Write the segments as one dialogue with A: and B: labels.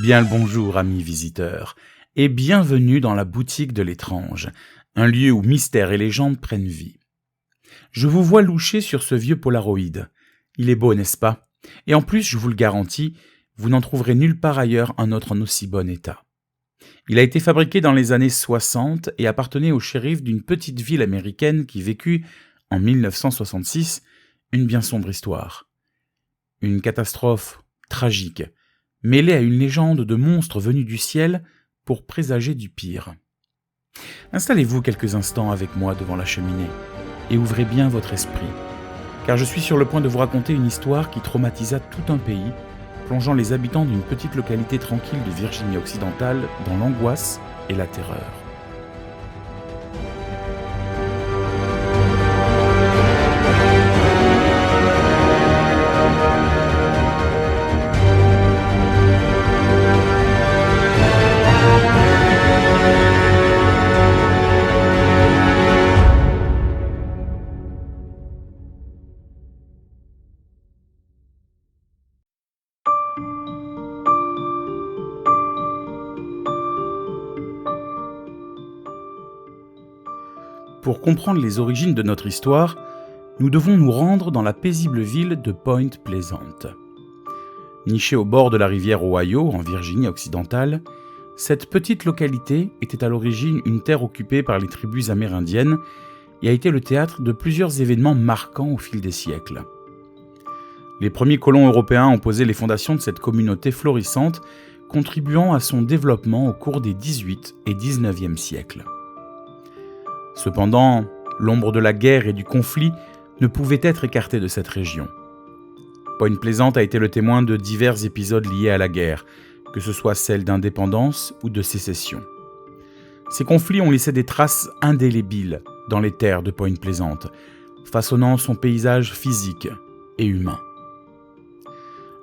A: Bien le bonjour, amis visiteurs, et bienvenue dans la boutique de l'étrange, un lieu où mystère et légende prennent vie. Je vous vois loucher sur ce vieux Polaroid. Il est beau, n'est-ce pas? Et en plus, je vous le garantis, vous n'en trouverez nulle part ailleurs un autre en aussi bon état. Il a été fabriqué dans les années 60 et appartenait au shérif d'une petite ville américaine qui vécut, en 1966, une bien sombre histoire. Une catastrophe tragique, mêlée à une légende de monstres venus du ciel pour présager du pire. Installez-vous quelques instants avec moi devant la cheminée et ouvrez bien votre esprit, car je suis sur le point de vous raconter une histoire qui traumatisa tout un pays, plongeant les habitants d'une petite localité tranquille de Virginie occidentale dans l'angoisse et la terreur. Pour comprendre les origines de notre histoire, nous devons nous rendre dans la paisible ville de Point Pleasant. Nichée au bord de la rivière Ohio, en Virginie occidentale, cette petite localité était à l'origine une terre occupée par les tribus amérindiennes et a été le théâtre de plusieurs événements marquants au fil des siècles. Les premiers colons européens ont posé les fondations de cette communauté florissante, contribuant à son développement au cours des 18 et 19e siècles. Cependant, l'ombre de la guerre et du conflit ne pouvait être écartée de cette région. Point Pleasant a été le témoin de divers épisodes liés à la guerre, que ce soit celle d'indépendance ou de sécession. Ces conflits ont laissé des traces indélébiles dans les terres de Point Pleasant, façonnant son paysage physique et humain.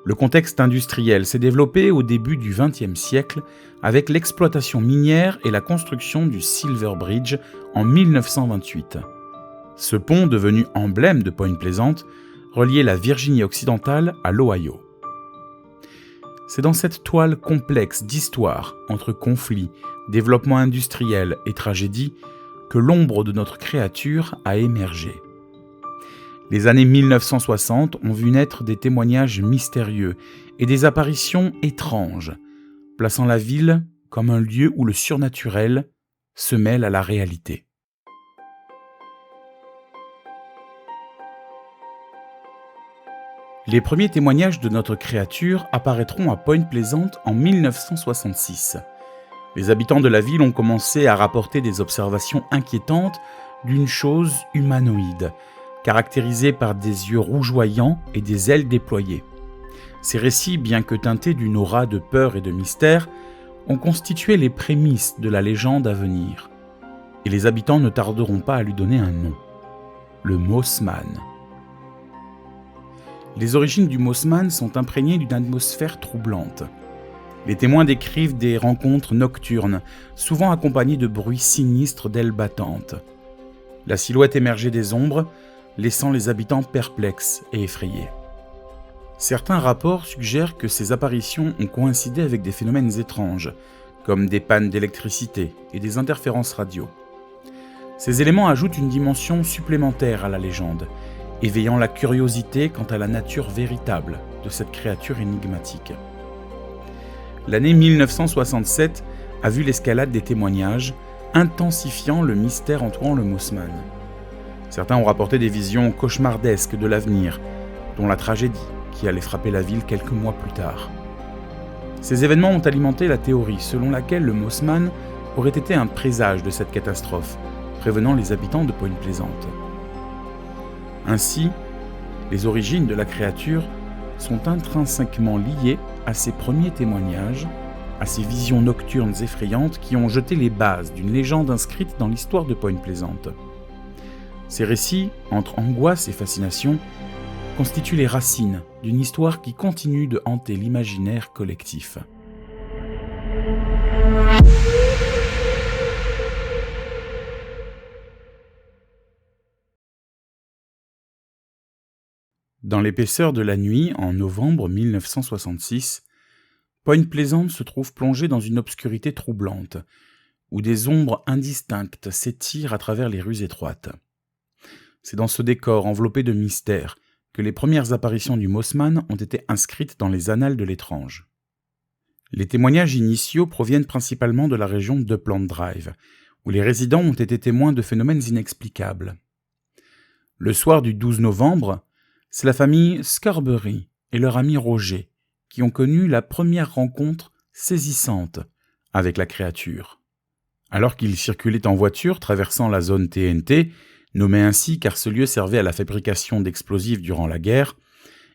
A: Le contexte industriel s'est développé au début du XXe siècle avec l'exploitation minière et la construction du Silver Bridge en 1928. Ce pont, devenu emblème de Point Pleasant, reliait la Virginie occidentale à l'Ohio. C'est dans cette toile complexe d'histoire entre conflits, développement industriel et tragédie que l'ombre de notre créature a émergé. Les années 1960 ont vu naître des témoignages mystérieux et des apparitions étranges, plaçant la ville comme un lieu où le surnaturel se mêle à la réalité. Les premiers témoignages de notre créature apparaîtront à Point Pleasant en 1966. Les habitants de la ville ont commencé à rapporter des observations inquiétantes d'une chose humanoïde, caractérisée par des yeux rougeoyants et des ailes déployées. Ces récits, bien que teintés d'une aura de peur et de mystère, ont constitué les prémices de la légende à venir. Et les habitants ne tarderont pas à lui donner un nom, le Mossman. Les origines du Mossman sont imprégnées d'une atmosphère troublante. Les témoins décrivent des rencontres nocturnes, souvent accompagnées de bruits sinistres d'ailes battantes. La silhouette émergeait des ombres, laissant les habitants perplexes et effrayés. Certains rapports suggèrent que ces apparitions ont coïncidé avec des phénomènes étranges, comme des pannes d'électricité et des interférences radio. Ces éléments ajoutent une dimension supplémentaire à la légende, éveillant la curiosité quant à la nature véritable de cette créature énigmatique. L'année 1967 a vu l'escalade des témoignages, intensifiant le mystère entourant le Mossman. Certains ont rapporté des visions cauchemardesques de l'avenir, dont la tragédie qui allait frapper la ville quelques mois plus tard. Ces événements ont alimenté la théorie selon laquelle le Mossman aurait été un présage de cette catastrophe, prévenant les habitants de Point Pleasant. Ainsi, les origines de la créature sont intrinsèquement liées à ces premiers témoignages, à ces visions nocturnes effrayantes qui ont jeté les bases d'une légende inscrite dans l'histoire de Point Pleasant. Ces récits, entre angoisse et fascination, constituent les racines d'une histoire qui continue de hanter l'imaginaire collectif. Dans l'épaisseur de la nuit, en novembre 1966, Point Pleasant se trouve plongé dans une obscurité troublante, où des ombres indistinctes s'étirent à travers les rues étroites. C'est dans ce décor enveloppé de mystère que les premières apparitions du Mossman ont été inscrites dans les annales de l'étrange. Les témoignages initiaux proviennent principalement de la région d'Upland Drive, où les résidents ont été témoins de phénomènes inexplicables. Le soir du 12 novembre, c'est la famille Scarberry et leur ami Roger qui ont connu la première rencontre saisissante avec la créature. Alors qu'ils circulaient en voiture traversant la zone TNT, nommée ainsi car ce lieu servait à la fabrication d'explosifs durant la guerre,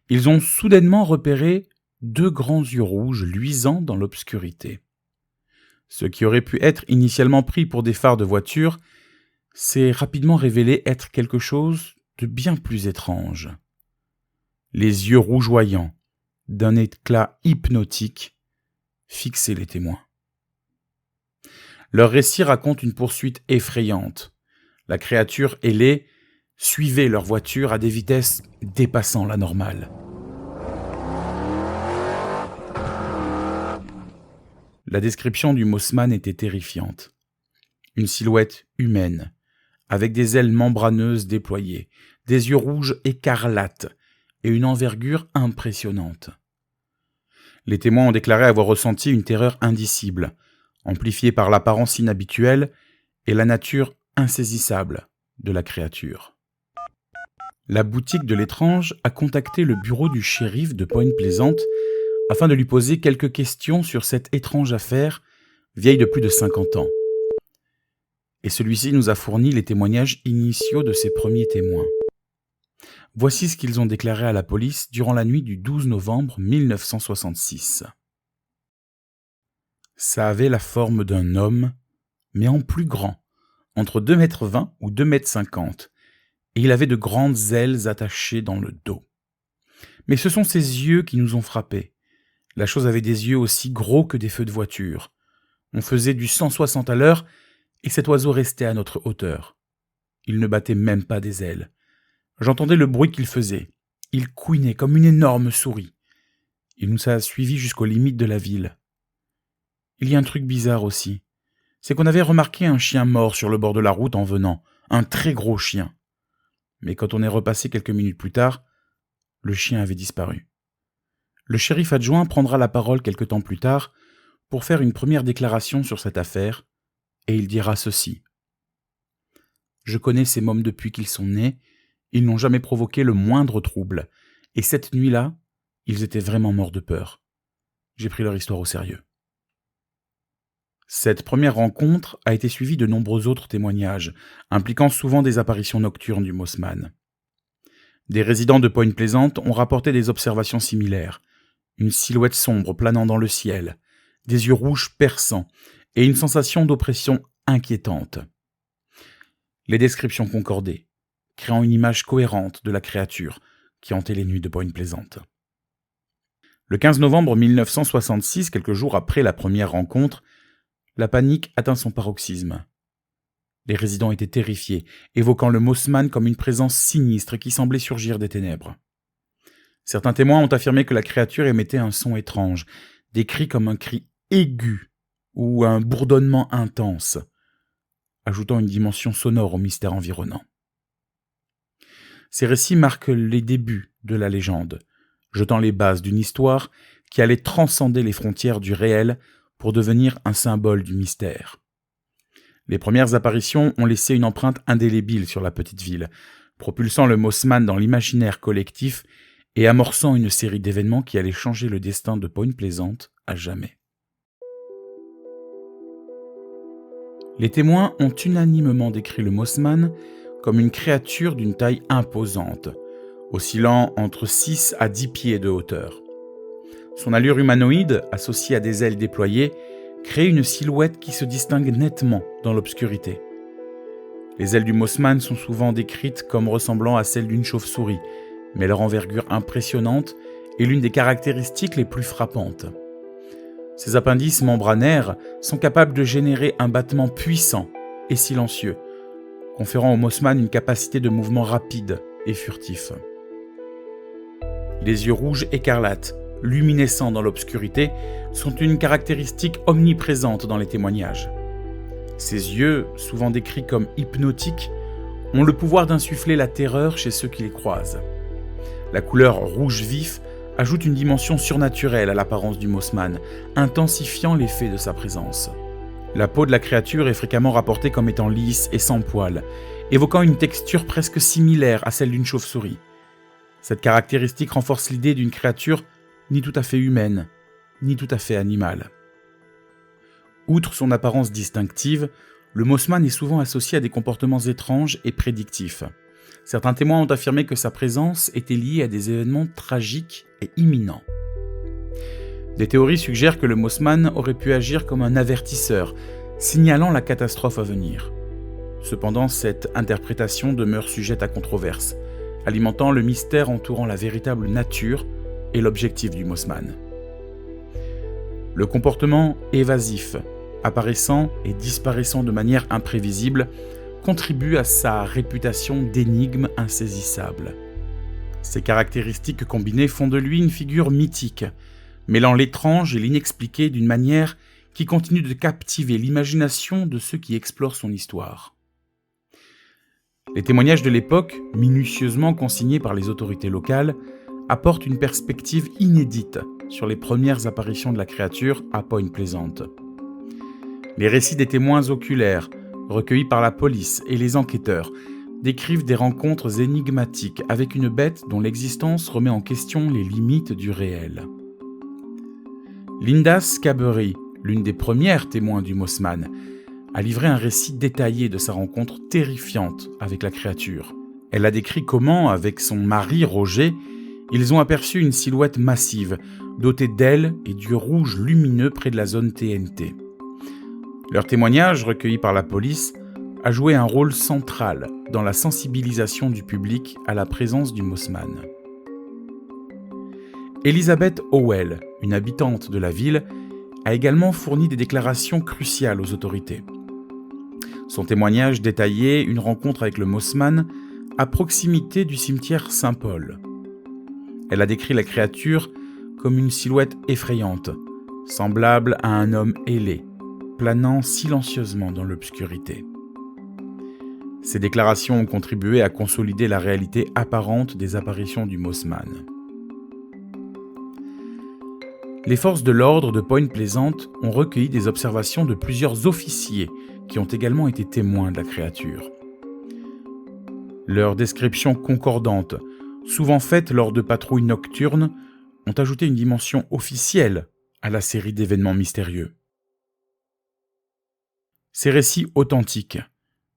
A: ils ont soudainement repéré 2 grands yeux rouges luisants dans l'obscurité. Ce qui aurait pu être initialement pris pour des phares de voiture s'est rapidement révélé être quelque chose de bien plus étrange. Les yeux rougeoyants, d'un éclat hypnotique, fixaient les témoins. Leur récit raconte une poursuite effrayante. La créature ailée suivait leur voiture à des vitesses dépassant la normale. La description du Mossman était terrifiante. Une silhouette humaine, avec des ailes membraneuses déployées, des yeux rouges écarlates et une envergure impressionnante. Les témoins ont déclaré avoir ressenti une terreur indicible, amplifiée par l'apparence inhabituelle et la nature insaisissable de la créature. La boutique de l'étrange a contacté le bureau du shérif de Point Pleasant afin de lui poser quelques questions sur cette étrange affaire vieille de plus de 50 ans. Et celui-ci nous a fourni les témoignages initiaux de ses premiers témoins. Voici ce qu'ils ont déclaré à la police durant la nuit du 12 novembre 1966. Ça avait la forme d'un homme, mais en plus grand, entre 2,20 m ou 2,50 m, et il avait de grandes ailes attachées dans le dos. Mais ce sont ses yeux qui nous ont frappés. La chose avait des yeux aussi gros que des feux de voiture. On faisait du 160 à l'heure, et cet oiseau restait à notre hauteur. Il ne battait même pas des ailes. J'entendais le bruit qu'il faisait. Il couinait comme une énorme souris. Il nous a suivis jusqu'aux limites de la ville. Il y a un truc bizarre aussi. C'est qu'on avait remarqué un chien mort sur le bord de la route en venant, un très gros chien. Mais quand on est repassé quelques minutes plus tard, le chien avait disparu. Le shérif adjoint prendra la parole quelque temps plus tard pour faire une première déclaration sur cette affaire, et il dira ceci. Je connais ces mômes depuis qu'ils sont nés, ils n'ont jamais provoqué le moindre trouble, et cette nuit-là, ils étaient vraiment morts de peur. J'ai pris leur histoire au sérieux. Cette première rencontre a été suivie de nombreux autres témoignages, impliquant souvent des apparitions nocturnes du Mossman. Des résidents de Point Pleasant ont rapporté des observations similaires. Une silhouette sombre planant dans le ciel, des yeux rouges perçants et une sensation d'oppression inquiétante. Les descriptions concordaient, créant une image cohérente de la créature qui hantait les nuits de Point Pleasant. Le 15 novembre 1966, quelques jours après la première rencontre, la panique atteint son paroxysme. Les résidents étaient terrifiés, évoquant le Mossman comme une présence sinistre qui semblait surgir des ténèbres. Certains témoins ont affirmé que la créature émettait un son étrange, des cris comme un cri aigu ou un bourdonnement intense, ajoutant une dimension sonore au mystère environnant. Ces récits marquent les débuts de la légende, jetant les bases d'une histoire qui allait transcender les frontières du réel pour devenir un symbole du mystère. Les premières apparitions ont laissé une empreinte indélébile sur la petite ville, propulsant le Mossman dans l'imaginaire collectif et amorçant une série d'événements qui allaient changer le destin de Point Pleasant à jamais. Les témoins ont unanimement décrit le Mossman comme une créature d'une taille imposante, oscillant entre 6 à 10 pieds de hauteur. Son allure humanoïde, associée à des ailes déployées, crée une silhouette qui se distingue nettement dans l'obscurité. Les ailes du Mossman sont souvent décrites comme ressemblant à celles d'une chauve-souris, mais leur envergure impressionnante est l'une des caractéristiques les plus frappantes. Ces appendices membranaires sont capables de générer un battement puissant et silencieux, conférant au Mossman une capacité de mouvement rapide et furtif. Les yeux rouges écarlates luminescents dans l'obscurité, sont une caractéristique omniprésente dans les témoignages. Ces yeux, souvent décrits comme hypnotiques, ont le pouvoir d'insuffler la terreur chez ceux qui les croisent. La couleur rouge vif ajoute une dimension surnaturelle à l'apparence du Mothman, intensifiant l'effet de sa présence. La peau de la créature est fréquemment rapportée comme étant lisse et sans poils, évoquant une texture presque similaire à celle d'une chauve-souris. Cette caractéristique renforce l'idée d'une créature ni tout à fait humaine, ni tout à fait animale. Outre son apparence distinctive, le Mothman est souvent associé à des comportements étranges et prédictifs. Certains témoins ont affirmé que sa présence était liée à des événements tragiques et imminents. Des théories suggèrent que le Mothman aurait pu agir comme un avertisseur, signalant la catastrophe à venir. Cependant, cette interprétation demeure sujette à controverse, alimentant le mystère entourant la véritable nature et l'objectif du Mothman. Le comportement évasif, apparaissant et disparaissant de manière imprévisible, contribue à sa réputation d'énigme insaisissable. Ces caractéristiques combinées font de lui une figure mythique, mêlant l'étrange et l'inexpliqué d'une manière qui continue de captiver l'imagination de ceux qui explorent son histoire. Les témoignages de l'époque, minutieusement consignés par les autorités locales, apportent une perspective inédite sur les premières apparitions de la créature à Point Pleasant. Les récits des témoins oculaires, recueillis par la police et les enquêteurs, décrivent des rencontres énigmatiques avec une bête dont l'existence remet en question les limites du réel. Linda Scaberry, l'une des premières témoins du Mothman, a livré un récit détaillé de sa rencontre terrifiante avec la créature. Elle a décrit comment, avec son mari Roger, ils ont aperçu une silhouette massive, dotée d'ailes et d'yeux rouges lumineux près de la zone TNT. Leur témoignage, recueilli par la police, a joué un rôle central dans la sensibilisation du public à la présence du Mothman. Elizabeth Howell, une habitante de la ville, a également fourni des déclarations cruciales aux autorités. Son témoignage détaillait une rencontre avec le Mothman à proximité du cimetière Saint-Paul. Elle a décrit la créature comme une silhouette effrayante, semblable à un homme ailé, planant silencieusement dans l'obscurité. Ces déclarations ont contribué à consolider la réalité apparente des apparitions du Mothman. Les forces de l'ordre de Point Pleasant ont recueilli des observations de plusieurs officiers qui ont également été témoins de la créature. Leurs descriptions concordantes, souvent faites lors de patrouilles nocturnes, ont ajouté une dimension officielle à la série d'événements mystérieux. Ces récits authentiques,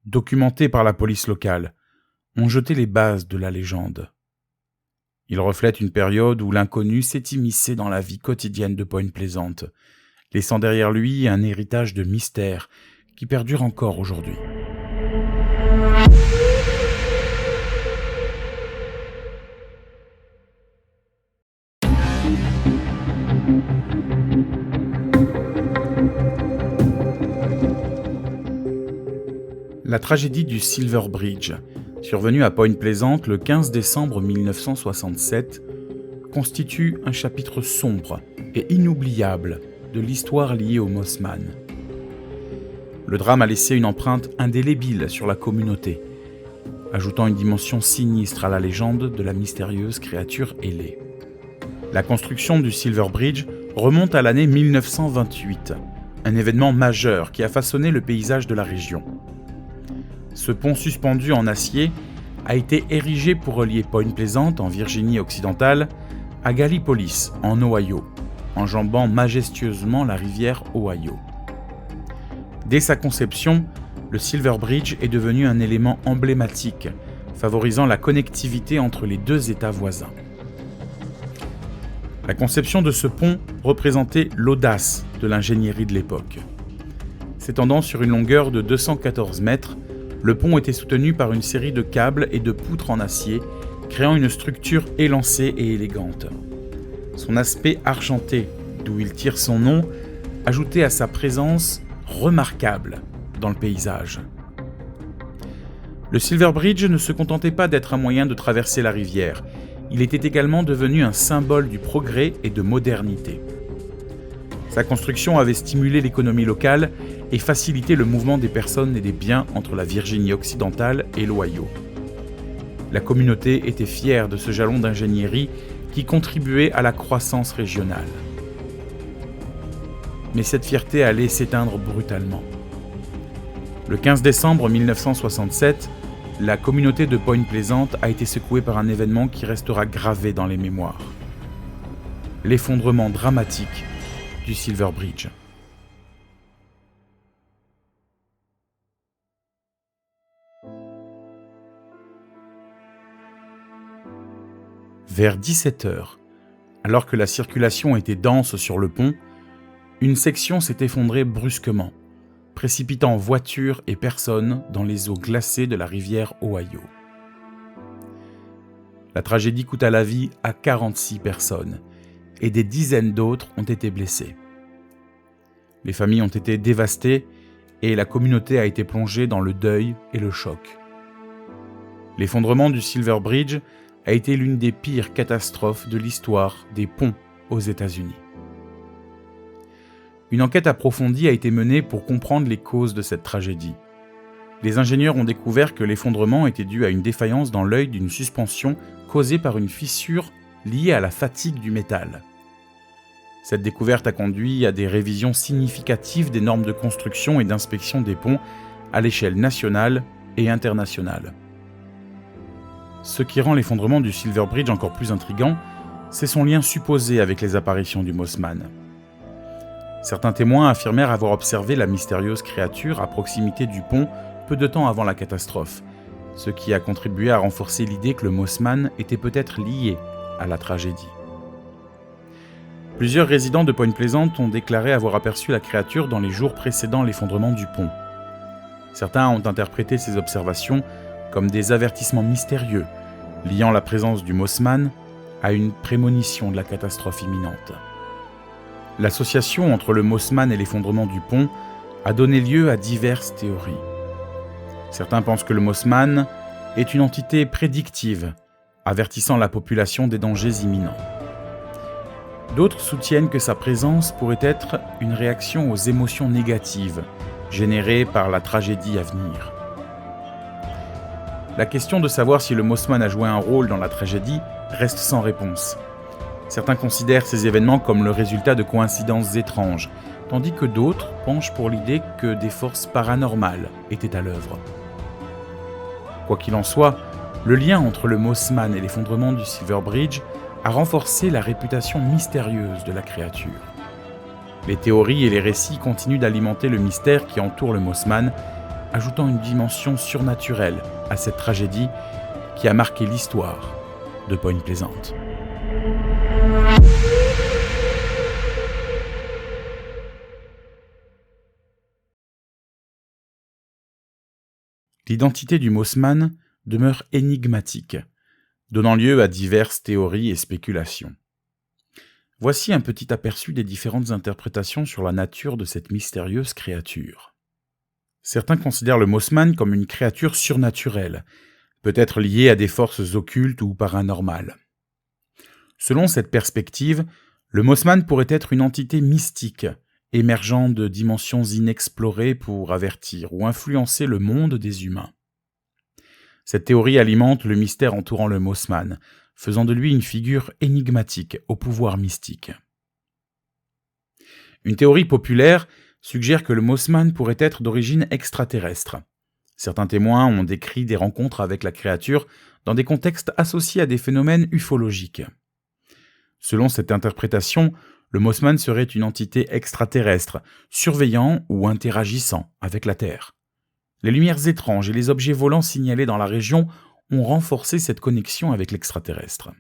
A: documentés par la police locale, ont jeté les bases de la légende. Ils reflètent une période où l'inconnu s'est immiscé dans la vie quotidienne de Point Pleasant, laissant derrière lui un héritage de mystère qui perdure encore aujourd'hui. La tragédie du Silver Bridge, survenue à Point Pleasant le 15 décembre 1967, constitue un chapitre sombre et inoubliable de l'histoire liée au Mothman. Le drame a laissé une empreinte indélébile sur la communauté, ajoutant une dimension sinistre à la légende de la mystérieuse créature ailée. La construction du Silver Bridge remonte à l'année 1928, un événement majeur qui a façonné le paysage de la région. Ce pont suspendu en acier a été érigé pour relier Point Pleasant, en Virginie occidentale, à Gallipolis, en Ohio, enjambant majestueusement la rivière Ohio. Dès sa conception, le Silver Bridge est devenu un élément emblématique, favorisant la connectivité entre les deux États voisins. La conception de ce pont représentait l'audace de l'ingénierie de l'époque. S'étendant sur une longueur de 214 mètres, le pont était soutenu par une série de câbles et de poutres en acier, créant une structure élancée et élégante. Son aspect argenté, d'où il tire son nom, ajoutait à sa présence remarquable dans le paysage. Le Silver Bridge ne se contentait pas d'être un moyen de traverser la rivière, il était également devenu un symbole du progrès et de modernité. Sa construction avait stimulé l'économie locale et facilité le mouvement des personnes et des biens entre la Virginie occidentale et l'Ohio. La communauté était fière de ce jalon d'ingénierie qui contribuait à la croissance régionale. Mais cette fierté allait s'éteindre brutalement. Le 15 décembre 1967, la communauté de Point Pleasant a été secouée par un événement qui restera gravé dans les mémoires. L'effondrement dramatique du Silver Bridge. Vers 17h, alors que la circulation était dense sur le pont, une section s'est effondrée brusquement, précipitant voitures et personnes dans les eaux glacées de la rivière Ohio. La tragédie coûta la vie à 46 personnes et des dizaines d'autres ont été blessées. Les familles ont été dévastées et la communauté a été plongée dans le deuil et le choc. L'effondrement du Silver Bridge a été l'une des pires catastrophes de l'histoire des ponts aux États-Unis. Une enquête approfondie a été menée pour comprendre les causes de cette tragédie. Les ingénieurs ont découvert que l'effondrement était dû à une défaillance dans l'œil d'une suspension causée par une fissure liée à la fatigue du métal. Cette découverte a conduit à des révisions significatives des normes de construction et d'inspection des ponts à l'échelle nationale et internationale. Ce qui rend l'effondrement du Silver Bridge encore plus intrigant, c'est son lien supposé avec les apparitions du Mossman. Certains témoins affirmèrent avoir observé la mystérieuse créature à proximité du pont peu de temps avant la catastrophe, ce qui a contribué à renforcer l'idée que le Mossman était peut-être lié à la tragédie. Plusieurs résidents de Point Pleasant ont déclaré avoir aperçu la créature dans les jours précédant l'effondrement du pont. Certains ont interprété ces observations comme des avertissements mystérieux, liant la présence du Mossman à une prémonition de la catastrophe imminente. L'association entre le Mossman et l'effondrement du pont a donné lieu à diverses théories. Certains pensent que le Mossman est une entité prédictive, avertissant la population des dangers imminents. D'autres soutiennent que sa présence pourrait être une réaction aux émotions négatives générées par la tragédie à venir. La question de savoir si le Mossman a joué un rôle dans la tragédie reste sans réponse. Certains considèrent ces événements comme le résultat de coïncidences étranges, tandis que d'autres penchent pour l'idée que des forces paranormales étaient à l'œuvre. Quoi qu'il en soit, le lien entre le Mossman et l'effondrement du Silver Bridge a renforcé la réputation mystérieuse de la créature. Les théories et les récits continuent d'alimenter le mystère qui entoure le Mossman, ajoutant une dimension surnaturelle à cette tragédie qui a marqué l'histoire de Point Pleasant. L'identité du Mossman demeure énigmatique, donnant lieu à diverses théories et spéculations. Voici un petit aperçu des différentes interprétations sur la nature de cette mystérieuse créature. Certains considèrent le Mossman comme une créature surnaturelle, peut-être liée à des forces occultes ou paranormales. Selon cette perspective, le Mossman pourrait être une entité mystique, émergeant de dimensions inexplorées pour avertir ou influencer le monde des humains. Cette théorie alimente le mystère entourant le Mossman, faisant de lui une figure énigmatique au pouvoir mystique. Une théorie populaire suggère que le Mossman pourrait être d'origine extraterrestre. Certains témoins ont décrit des rencontres avec la créature dans des contextes associés à des phénomènes ufologiques. Selon cette interprétation, le Mossman serait une entité extraterrestre, surveillant ou interagissant avec la Terre. Les lumières étranges et les objets volants signalés dans la région ont renforcé cette connexion avec l'extraterrestre.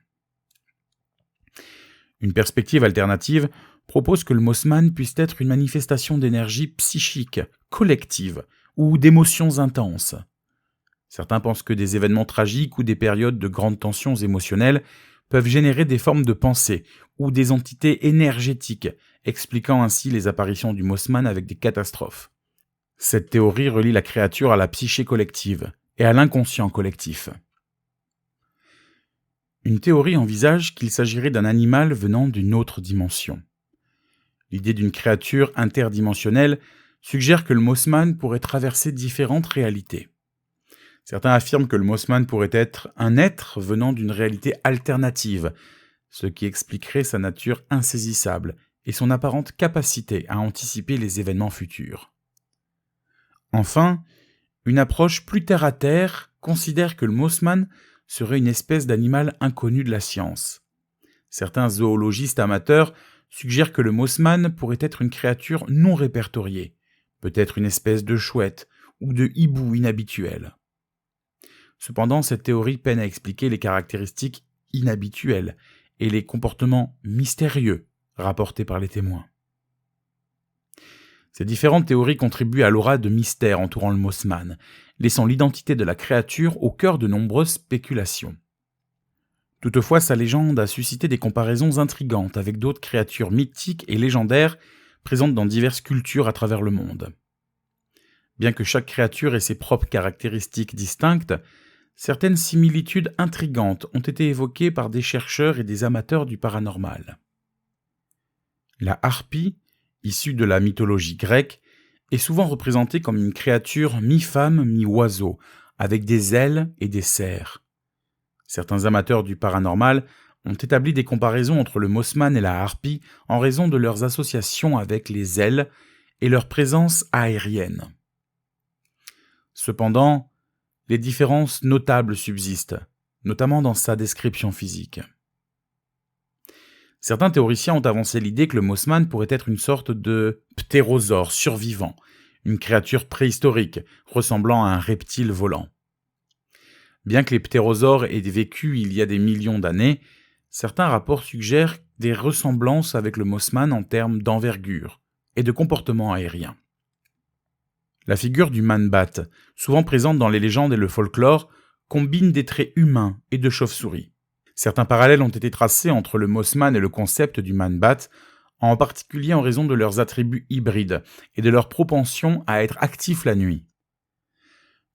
A: Une perspective alternative propose que le Mossman puisse être une manifestation d'énergie psychique, collective ou d'émotions intenses. Certains pensent que des événements tragiques ou des périodes de grandes tensions émotionnelles peuvent générer des formes de pensée ou des entités énergétiques, expliquant ainsi les apparitions du Mossman avec des catastrophes. Cette théorie relie la créature à la psyché collective et à l'inconscient collectif. Une théorie envisage qu'il s'agirait d'un animal venant d'une autre dimension. L'idée d'une créature interdimensionnelle suggère que le Mothman pourrait traverser différentes réalités. Certains affirment que le Mothman pourrait être un être venant d'une réalité alternative, ce qui expliquerait sa nature insaisissable et son apparente capacité à anticiper les événements futurs. Enfin, une approche plus terre-à-terre considère que le Mothman serait une espèce d'animal inconnu de la science. Certains zoologistes amateurs suggèrent que le Mothman pourrait être une créature non répertoriée, peut-être une espèce de chouette ou de hibou inhabituel. Cependant, cette théorie peine à expliquer les caractéristiques inhabituelles et les comportements mystérieux rapportés par les témoins. Ces différentes théories contribuent à l'aura de mystère entourant le Mothman, laissant l'identité de la créature au cœur de nombreuses spéculations. Toutefois, sa légende a suscité des comparaisons intrigantes avec d'autres créatures mythiques et légendaires présentes dans diverses cultures à travers le monde. Bien que chaque créature ait ses propres caractéristiques distinctes, certaines similitudes intrigantes ont été évoquées par des chercheurs et des amateurs du paranormal. La harpie, issue de la mythologie grecque, est souvent représentée comme une créature mi-femme, mi-oiseau, avec des ailes et des serres. Certains amateurs du paranormal ont établi des comparaisons entre le Mothman et la harpie en raison de leurs associations avec les ailes et leur présence aérienne. Cependant, les différences notables subsistent, notamment dans sa description physique. Certains théoriciens ont avancé l'idée que le Mothman pourrait être une sorte de ptérosaure survivant, une créature préhistorique ressemblant à un reptile volant. Bien que les ptérosaures aient vécu il y a des millions d'années, certains rapports suggèrent des ressemblances avec le Mothman en termes d'envergure et de comportement aérien. La figure du man-bat, souvent présente dans les légendes et le folklore, combine des traits humains et de chauve-souris. Certains parallèles ont été tracés entre le Mothman et le concept du man-bat, en particulier en raison de leurs attributs hybrides et de leur propension à être actifs la nuit.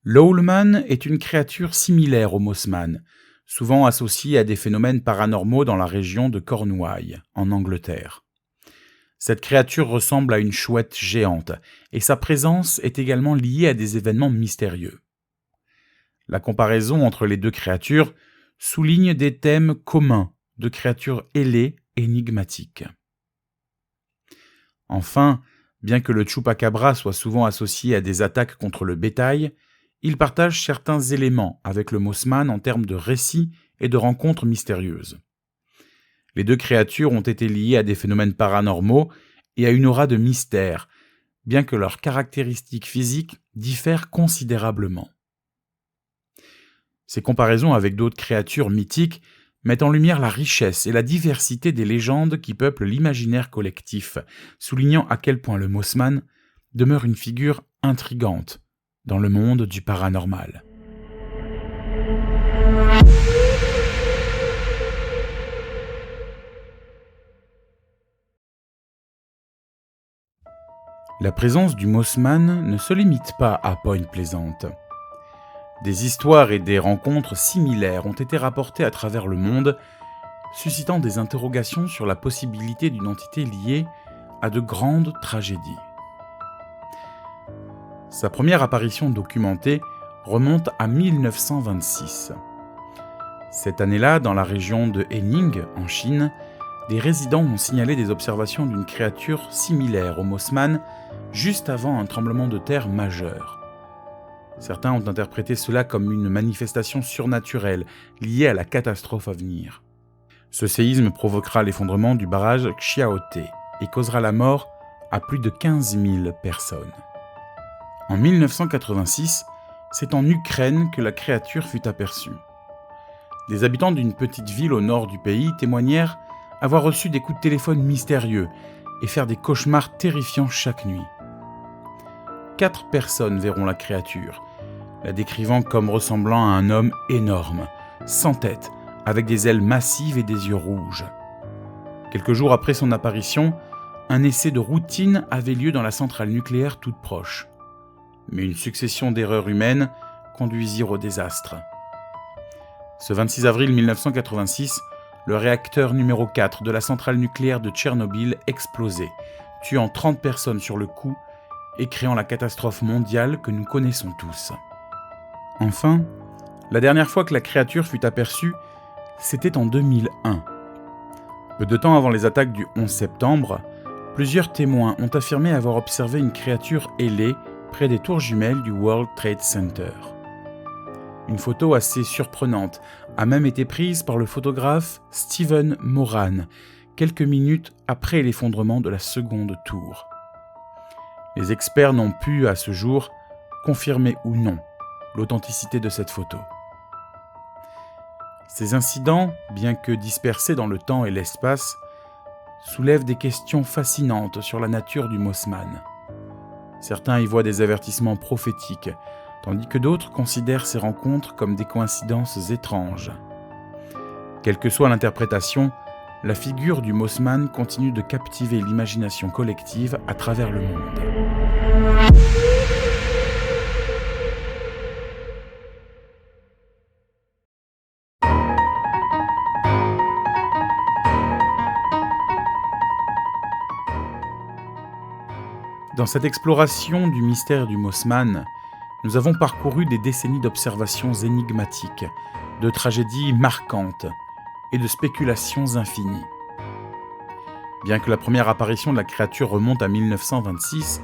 A: L'Owlman est une créature similaire au Mothman, souvent associée à des phénomènes paranormaux dans la région de Cornouailles, en Angleterre. Cette créature ressemble à une chouette géante, et sa présence est également liée à des événements mystérieux. La comparaison entre les deux créatures souligne des thèmes communs de créatures ailées et énigmatiques. Enfin, bien que le Chupacabra soit souvent associé à des attaques contre le bétail, il partage certains éléments avec le Mothman en termes de récits et de rencontres mystérieuses. Les deux créatures ont été liées à des phénomènes paranormaux et à une aura de mystère, bien que leurs caractéristiques physiques diffèrent considérablement. Ces comparaisons avec d'autres créatures mythiques mettent en lumière la richesse et la diversité des légendes qui peuplent l'imaginaire collectif, soulignant à quel point le Mothman demeure une figure intrigante dans le monde du paranormal. La présence du Mothman ne se limite pas à Point Pleasant. Des histoires et des rencontres similaires ont été rapportées à travers le monde, suscitant des interrogations sur la possibilité d'une entité liée à de grandes tragédies. Sa première apparition documentée remonte à 1926. Cette année-là, dans la région de Hening, en Chine, des résidents ont signalé des observations d'une créature similaire au Mothman juste avant un tremblement de terre majeur. Certains ont interprété cela comme une manifestation surnaturelle liée à la catastrophe à venir. Ce séisme provoquera l'effondrement du barrage Xiaote et causera la mort à plus de 15 000 personnes. En 1986, c'est en Ukraine que la créature fut aperçue. Des habitants d'une petite ville au nord du pays témoignèrent avoir reçu des coups de téléphone mystérieux et faire des cauchemars terrifiants chaque nuit. 4 personnes verront la créature, la décrivant comme ressemblant à un homme énorme, sans tête, avec des ailes massives et des yeux rouges. Quelques jours après son apparition, un essai de routine avait lieu dans la centrale nucléaire toute proche. Mais une succession d'erreurs humaines conduisirent au désastre. Ce 26 avril 1986, le réacteur numéro 4 de la centrale nucléaire de Tchernobyl explosait, tuant 30 personnes sur le coup et créant la catastrophe mondiale que nous connaissons tous. Enfin, la dernière fois que la créature fut aperçue, c'était en 2001. Peu de temps avant les attaques du 11 septembre, plusieurs témoins ont affirmé avoir observé une créature ailée près des tours jumelles du World Trade Center. Une photo assez surprenante a même été prise par le photographe Steven Moran, quelques minutes après l'effondrement de la seconde tour. Les experts n'ont pu, à ce jour, confirmer ou non l'authenticité de cette photo. Ces incidents, bien que dispersés dans le temps et l'espace, soulèvent des questions fascinantes sur la nature du Mossman. Certains y voient des avertissements prophétiques, tandis que d'autres considèrent ces rencontres comme des coïncidences étranges. Quelle que soit l'interprétation, la figure du Mossman continue de captiver l'imagination collective à travers le monde. Dans cette exploration du mystère du Mossman, nous avons parcouru des décennies d'observations énigmatiques, de tragédies marquantes et de spéculations infinies. Bien que la première apparition de la créature remonte à 1926,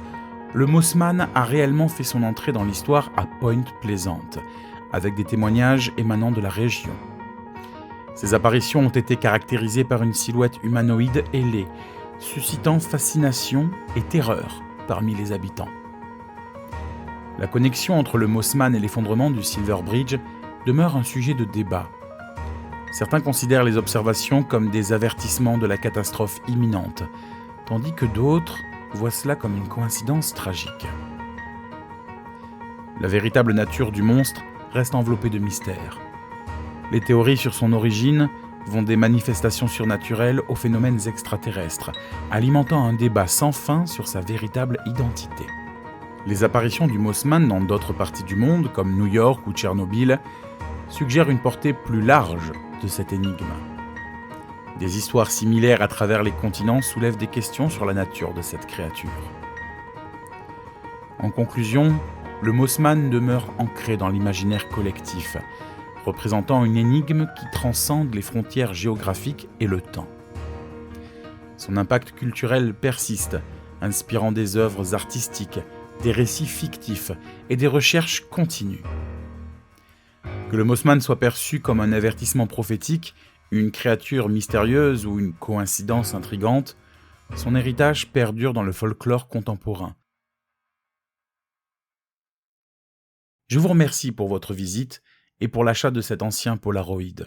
A: le Mossman a réellement fait son entrée dans l'histoire à Point Pleasant, avec des témoignages émanant de la région. Ces apparitions ont été caractérisées par une silhouette humanoïde ailée, suscitant fascination et terreur parmi les habitants. La connexion entre le Mossman et l'effondrement du Silver Bridge demeure un sujet de débat. Certains considèrent les observations comme des avertissements de la catastrophe imminente, tandis que d'autres voient cela comme une coïncidence tragique. La véritable nature du monstre reste enveloppée de mystère. Les théories sur son origine vont des manifestations surnaturelles aux phénomènes extraterrestres, alimentant un débat sans fin sur sa véritable identité. Les apparitions du Mossman dans d'autres parties du monde, comme New York ou Tchernobyl, suggèrent une portée plus large de cette énigme. Des histoires similaires à travers les continents soulèvent des questions sur la nature de cette créature. En conclusion, le Mossman demeure ancré dans l'imaginaire collectif, représentant une énigme qui transcende les frontières géographiques et le temps. Son impact culturel persiste, inspirant des œuvres artistiques, des récits fictifs et des recherches continues. Que le Mossman soit perçu comme un avertissement prophétique, une créature mystérieuse ou une coïncidence intrigante, son héritage perdure dans le folklore contemporain. Je vous remercie pour votre visite et pour l'achat de cet ancien Polaroid.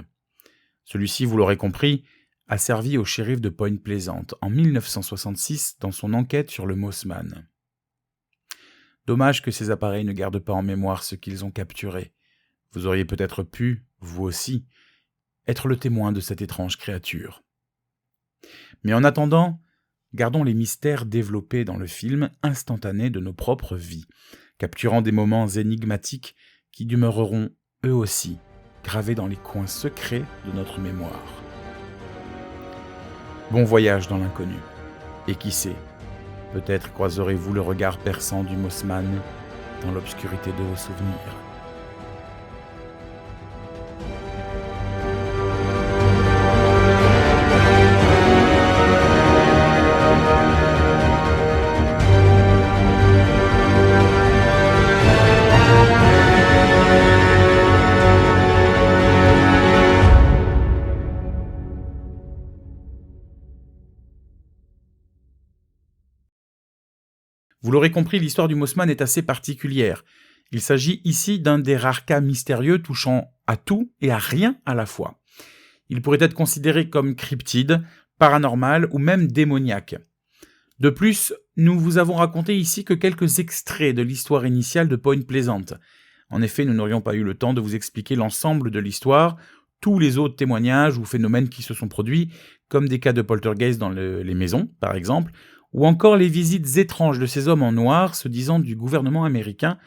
A: Celui-ci, vous l'aurez compris, a servi au shérif de Point Pleasant en 1966 dans son enquête sur le Mossman. Dommage que ces appareils ne gardent pas en mémoire ce qu'ils ont capturé. Vous auriez peut-être pu, vous aussi, être le témoin de cette étrange créature. Mais en attendant, gardons les mystères développés dans le film instantané de nos propres vies, capturant des moments énigmatiques qui demeureront eux aussi, gravés dans les coins secrets de notre mémoire. Bon voyage dans l'inconnu. Et qui sait, peut-être croiserez-vous le regard perçant du Mossman dans l'obscurité de vos souvenirs. Vous l'aurez compris, l'histoire du Mossman est assez particulière. Il s'agit ici d'un des rares cas mystérieux touchant à tout et à rien à la fois. Il pourrait être considéré comme cryptide, paranormal ou même démoniaque. De plus, nous vous avons raconté ici que quelques extraits de l'histoire initiale de Point Pleasant. En effet, nous n'aurions pas eu le temps de vous expliquer l'ensemble de l'histoire, tous les autres témoignages ou phénomènes qui se sont produits, comme des cas de poltergeist dans les maisons, par exemple, ou encore les visites étranges de ces hommes en noir se disant du gouvernement américain,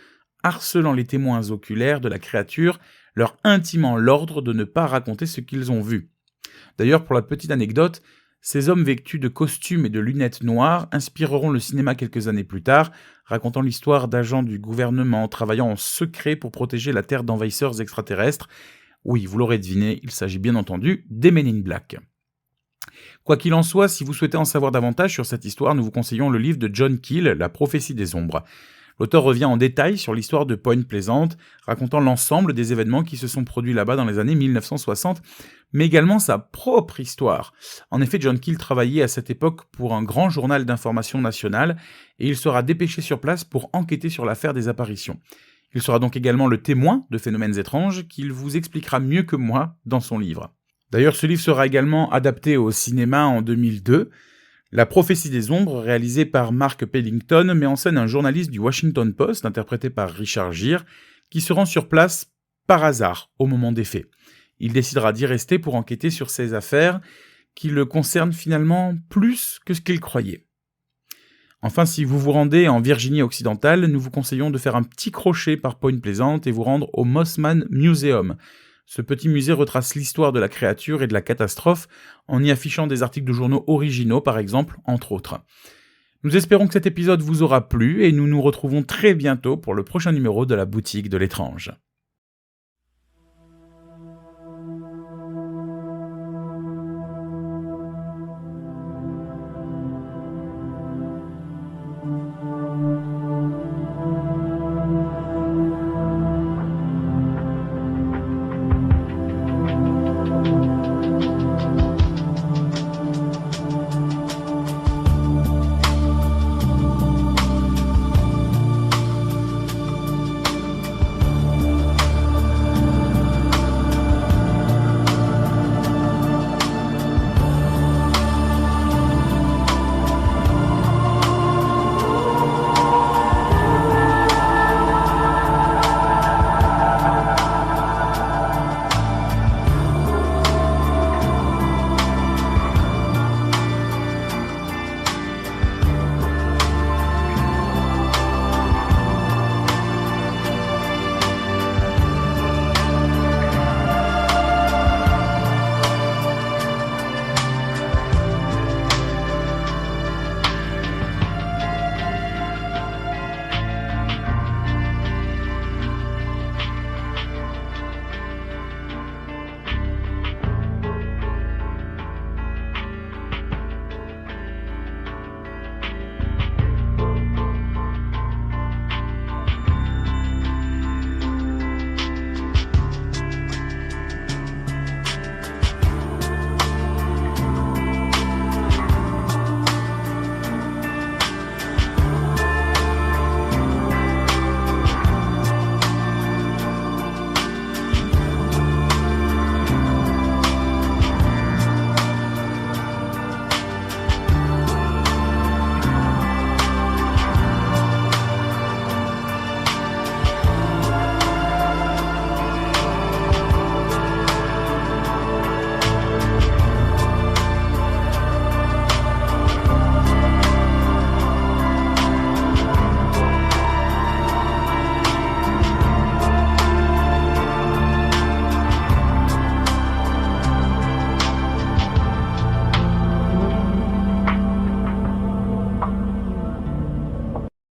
A: harcelant les témoins oculaires de la créature leur intimant l'ordre de ne pas raconter ce qu'ils ont vu. D'ailleurs, pour la petite anecdote, ces hommes vêtus de costumes et de lunettes noires inspireront le cinéma quelques années plus tard, racontant l'histoire d'agents du gouvernement travaillant en secret pour protéger la Terre d'envahisseurs extraterrestres. Oui, vous l'aurez deviné, il s'agit bien entendu des Men in Black. Quoi qu'il en soit, si vous souhaitez en savoir davantage sur cette histoire, nous vous conseillons le livre de John Keel, La prophétie des ombres. L'auteur revient en détail sur l'histoire de Point Pleasant, racontant l'ensemble des événements qui se sont produits là-bas dans les années 1960, mais également sa propre histoire. En effet, John Keel travaillait à cette époque pour un grand journal d'information nationale, et il sera dépêché sur place pour enquêter sur l'affaire des apparitions. Il sera donc également le témoin de phénomènes étranges qu'il vous expliquera mieux que moi dans son livre. D'ailleurs, ce livre sera également adapté au cinéma en 2002. La prophétie des ombres, réalisée par Mark Pellington, met en scène un journaliste du Washington Post, interprété par Richard Gere, qui se rend sur place par hasard au moment des faits. Il décidera d'y rester pour enquêter sur ces affaires qui le concernent finalement plus que ce qu'il croyait. Enfin, si vous vous rendez en Virginie occidentale, nous vous conseillons de faire un petit crochet par Point Pleasant et vous rendre au Mossman Museum. Ce petit musée retrace l'histoire de la créature et de la catastrophe en y affichant des articles de journaux originaux, par exemple, entre autres. Nous espérons que cet épisode vous aura plu et nous nous retrouvons très bientôt pour le prochain numéro de la boutique de l'étrange.